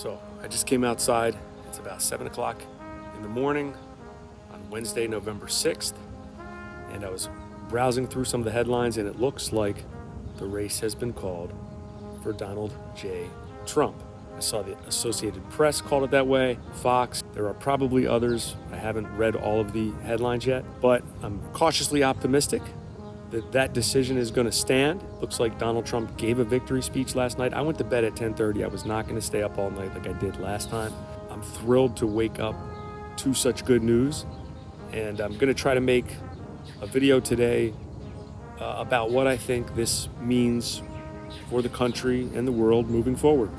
So I just came outside. It's about 7 o'clock in the morning on Wednesday, November 6th. And I was browsing through some of the headlines, and it looks like the race has been called for Donald J. Trump. I saw the Associated Press called it that way, Fox. There are probably others. I haven't read all of the headlines yet, but I'm cautiously optimistic that that decision is going to stand. Looks like Donald Trump gave a victory speech last night. I went to bed at 10:30. I was not going to stay up all night like I did last time. I'm thrilled to wake up to such good news, and I'm going to try to make a video today about what I think this means for the country and the world moving forward.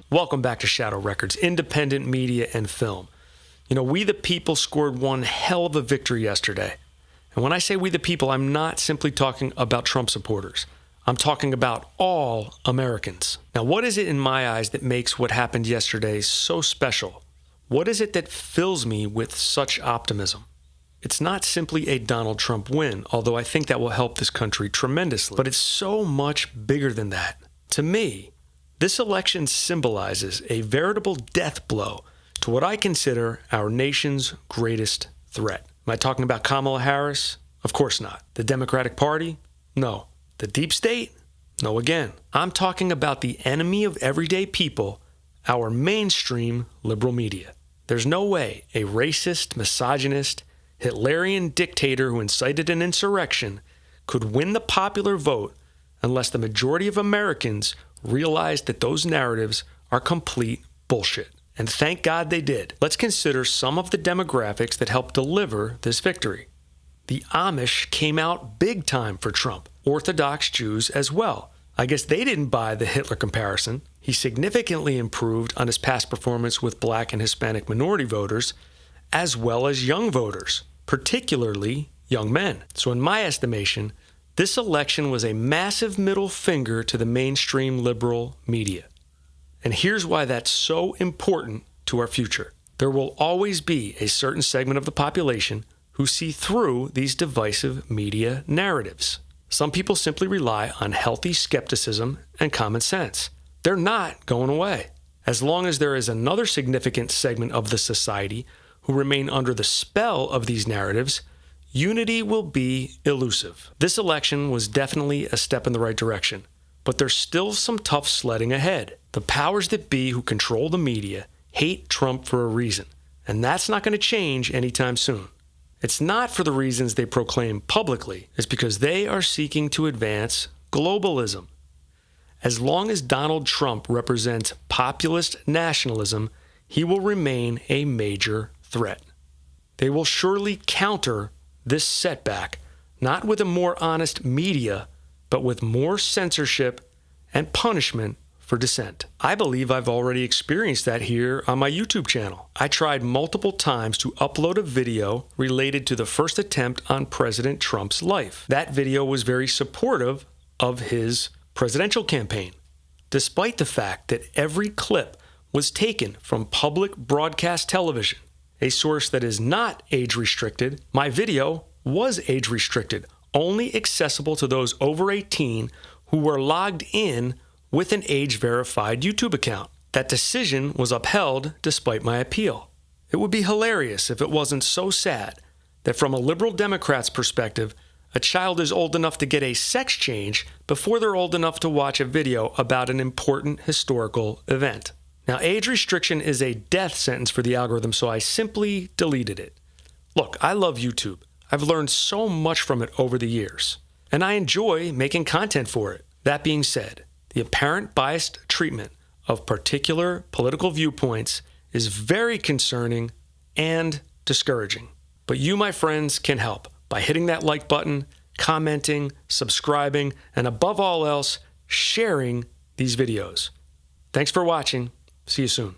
Welcome back to Shadow Wreckardz, independent media and film. You know, we the people scored one hell of a victory yesterday. And when I say we the people, I'm not simply talking about Trump supporters. I'm talking about all Americans. Now, what is it in my eyes that makes what happened yesterday so special? What is it that fills me with such optimism? It's not simply a Donald Trump win, although I think that will help this country tremendously, but it's so much bigger than that. To me, this election symbolizes a veritable death blow to what I consider our nation's greatest threat. Am I talking about Kamala Harris? Of course not. The Democratic Party? No. The deep state? No again. I'm talking about the enemy of everyday people, our mainstream liberal media. There's no way a racist, misogynist, Hitlerian dictator who incited an insurrection could win the popular vote unless the majority of Americans realized that those narratives are complete bullshit. And thank God they did. Let's consider some of the demographics that helped deliver this victory. The Amish came out big time for Trump. Orthodox Jews as well. I guess they didn't buy the Hitler comparison. He significantly improved on his past performance with Black and Hispanic minority voters, as well as young voters, particularly young men. So in my estimation, this election was a massive middle finger to the mainstream liberal media. And here's why that's so important to our future. There will always be a certain segment of the population who see through these divisive media narratives. Some people simply rely on healthy skepticism and common sense. They're not going away. As long as there is another significant segment of the society who remain under the spell of these narratives, unity will be elusive. This election was definitely a step in the right direction, but there's still some tough sledding ahead. The powers that be who control the media hate Trump for a reason, and that's not going to change anytime soon. It's not for the reasons they proclaim publicly. It's because they are seeking to advance globalism. As long as Donald Trump represents populist nationalism, he will remain a major threat. They will surely counter this setback, not with a more honest media, but with more censorship and punishment for dissent. I believe I've already experienced that here on my YouTube channel. I tried multiple times to upload a video related to the first attempt on President Trump's life. That video was very supportive of his presidential campaign, despite the fact that every clip was taken from public broadcast television, a source that is not age restricted. My video was age restricted, only accessible to those over 18 who were logged in with an age-verified YouTube account. That decision was upheld despite my appeal. It would be hilarious if it wasn't so sad that from a liberal Democrat's perspective, a child is old enough to get a sex change before they're old enough to watch a video about an important historical event. Now, age restriction is a death sentence for the algorithm, so I simply deleted it. Look, I love YouTube. I've learned so much from it over the years, and I enjoy making content for it. That being said, the apparent biased treatment of particular political viewpoints is very concerning and discouraging. But you, my friends, can help by hitting that like button, commenting, subscribing, and above all else, sharing these videos. Thanks for watching. See you soon.